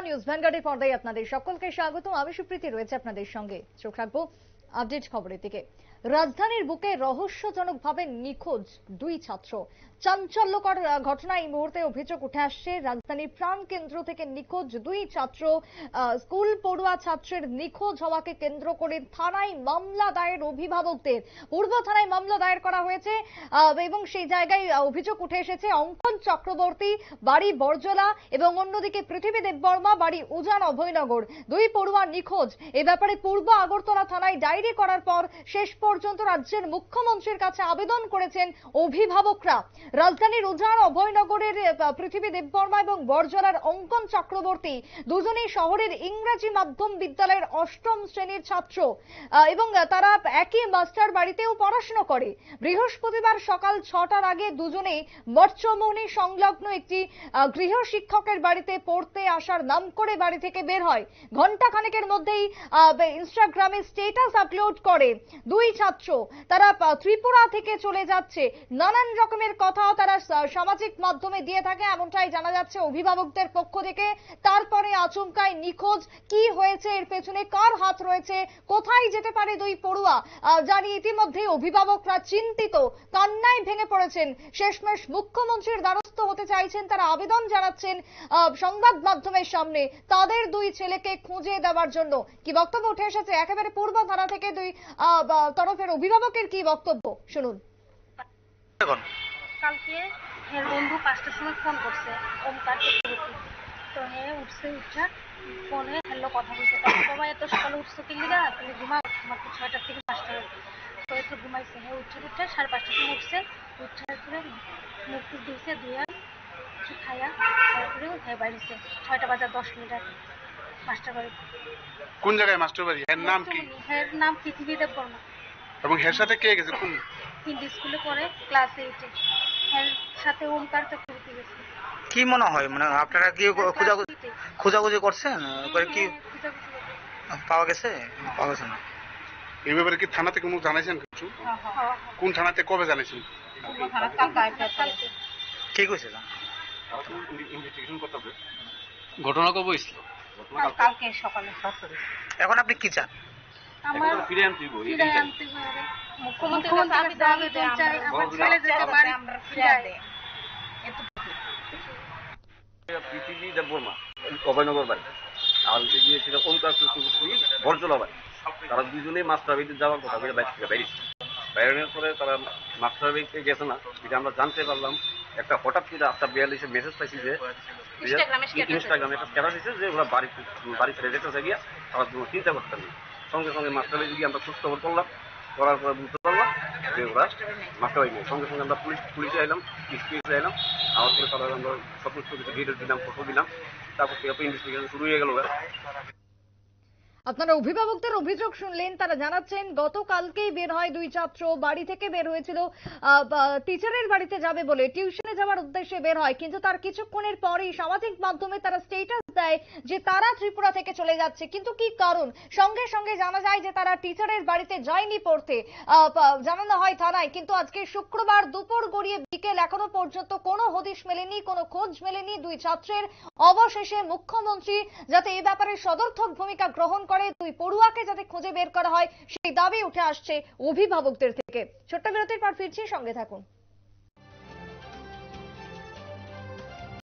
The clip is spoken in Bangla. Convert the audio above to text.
নিউজ ভ্যানগার্ডের পর্দায় আপনাদের সকলকে স্বাগত। আমি সুপ্রীতি রয়েছে আপনাদের সঙ্গে। চোখ রাখবো আপডেট খবরের দিকে। রাজধানীর বুকে রহস্যজনকভাবে নিখোঁজ দুই ছাত্র। চাঞ্চল্যকর ঘটনা এই মুহূর্তে অভিযোগ উঠে আসছে। রাজধানীর প্রাণকেন্দ্র থেকে নিখোঁজ দুই ছাত্র। স্কুল পড়ুয়া ছাত্রের নিখোঁজ হওয়াকে কেন্দ্র করে থানায় মামলা দায়ের অভিভাবকদের। পূর্ব থানায় মামলা দায়ের করা হয়েছে এবং সেই জায়গায় অভিযোগ উঠে এসেছে অঙ্কন চক্রবর্তী বাড়ি বরজলা এবং অন্যদিকে পৃথিবী দেববর্মা বাড়ি উজান অভয়নগর। দুই পড়ুয়া নিখোঁজ। এ ব্যাপারে পূর্ব আগরতলা থানায় ডায়েরি করার পর শেষ পর্যন্ত রাজ্যের মুখ্যমন্ত্রীর কাছে আবেদন করেছেন অভিভাবকরা। রাজধানীর উজান অভয়নগরের পৃথিবী দেববর্মা এবং বরজলার অঙ্কন চক্রবর্তী দুজনেই শহরের ইংরেজি মাধ্যম বিদ্যালয়ের অষ্টম শ্রেণীর ছাত্র এবং তারা একই মাস্টার বাড়িতেও পড়াশোনা করে। বৃহস্পতিবার সকাল 6টার আগে দুজনেই মৎস্যমোহনী সংলগ্ন একটি গৃহ শিক্ষকের বাড়িতে পড়তে আসার নাম করে বাড়ি থেকে বের হয়। ঘন্টা খানেকের মধ্যেই ইনস্টাগ্রামে স্ট্যাটাস আপলোড করে দুই ছাত্র। তারা ত্রিপুরা থেকে চলে যাচ্ছে, নানান রকমের কথাও তারা সামাজিক মাধ্যমে দিয়ে থাকে, এমনটাই জানা যাচ্ছে অভিভাবকদের পক্ষ থেকে। তারপরে আচমকায় নিখোঁজ। কি হয়েছে, এর পেছনে কার হাত রয়েছে, কোথায় যেতে পারে দুই পড়ুয়া, জানি ইতিমধ্যে অভিভাবকরা চিন্তিত, কান্নায় ভেঙে পড়েছেন। শেষমেশ মুখ্যমন্ত্রীর দ্বারস্থ হতে চাইছেন, তারা আবেদন জানাচ্ছেন সংবাদ মাধ্যমের সামনে তাদের দুই ছেলেকে খুঁজে দেওয়ার জন্য। কি বক্তব্য উঠে এসেছে একেবারে পূর্ব থানা থেকে দুই তরফের অভিভাবকের কি বক্তব্য শুনুন। কালকে এর বন্ধু 5টার সময় ফোন করছে ওমকার চক্রবর্তী। তো হ্যাঁ উঠছে, উঠা ফোনে হ্যালো কথা বলছে। বাবা এত সকালে উঠছো কিলিগা, তুমি ঘুমাও, মাত্র 6টার থেকে 5টা তো একটু ঘুমাইছে। হ্যাঁ উঠে 5:30টার সময় উঠছে। উঠার পরে মুখ টুক ধুইছে, ধুয়ে কিছু খাইয়া তারপরে হ্যাঁ বাড়িছে 6টা বাজার 10 মিনিট আগে মাস্টার বাড়ি। কোন জায়গায় মাস্টার বাড়ি? এর নাম কি? এর নাম পৃথিবী দেববর্মা। এবং এর সাথে কে গেছে? কোন হিন্দি স্কুলে পড়ে, ক্লাস 8-এ। এর সাথে ওমকার চক্রবর্তী গেছে। কি মনে হয়, মানে আপনারা কি খোঁজাখুঁজি করছেন করে কি পাওয়া গেছে না? এই ব্যাপারে কি থানা থেকে জানাইছেন কিছু? কোন থানাতে কবে জানাইছেন? কি কইছে ঘটনা কবে হয়েছিল? কালকে সকালে। এখন আপনি কি চান? আমার ফিরে আনতে হবে। মুখ্যমন্ত্রীর কাছে দাবি চাই, আমার ছেলে যেতে পারে আমরা ফিরে দেই। পৃথিবী দেববর্মা অভয়নগর বাড়ি, আর গিয়েছিল ওমকার চক্রবর্তী বরজলা বাড়ি। তারা দুজনেই মাস্টার বাড়িতে যাওয়ার কথা বলে বাইরে থেকে বাইরের পরে তারা মাস্টার বাড়িতে গেছে না, যেটা আমরা জানতে পারলাম একটা হঠাৎ করে 8:42 মেসেজ পাইছি যে ইনস্টাগ্রামে একটা স্ট্যাটাস দিচ্ছে যে ওরা বাড়ি ছেড়ে যেতে গিয়া তারা চিন্তা করতেন না। সঙ্গে সঙ্গে মাস্টার বাড়ি গিয়ে আমরা খোঁজ খবর করলাম, করার পরে বুঝতে পারলাম যে ওরা মাস্টার বাড়ি নেই। সঙ্গে সঙ্গে আমরা পুলিশে এলাম, স্পিডে এলাম। আমার পরে তারা আমরা সমস্ত কিছু ডিটেলস দিলাম, ফটো দিলাম। তারপর থেকে ইনভেস্টিগেশন শুরু হয়ে গেল। আপনারা অভিভাবকদের অভিযোগ শুনলেন। তারা জানাচ্ছেন গতকালকেই বের হয় দুই ছাত্র, বাড়ি থেকে বের হয়েছিল টিচারের বাড়িতে যাবে বলে, টিউশনে যাওয়ার উদ্দেশ্যে বের হয়, কিন্তু তার কিছুক্ষণের পরেই সামাজিক মাধ্যমে তারা স্ট্যাটাস দেয় যে তারা ত্রিপুরা থেকে চলে যাচ্ছে। কিন্তু কি কারণ, সঙ্গে সঙ্গে জানা যায় যে তারা টিচারের বাড়িতে যায়নি পড়তে। জানানো হয় থানায়, কিন্তু আজকে শুক্রবার দুপুর গড়িয়ে বিকেল এখনো পর্যন্ত কোনো হদিশ মেলেনি, কোনো খোঁজ মেলেনি দুই ছাত্রের। অবশেষে মুখ্যমন্ত্রী যাতে এই ব্যাপারে সদর্থক ভূমিকা গ্রহণ করে, দুই পড়ুয়াকে যাতে খুঁজে বের করা হয়, সেই দাবি উঠে আসছে অভিভাবকদের থেকে। ছোট্ট বিরতির পর ফিরছি, সঙ্গে থাকুন।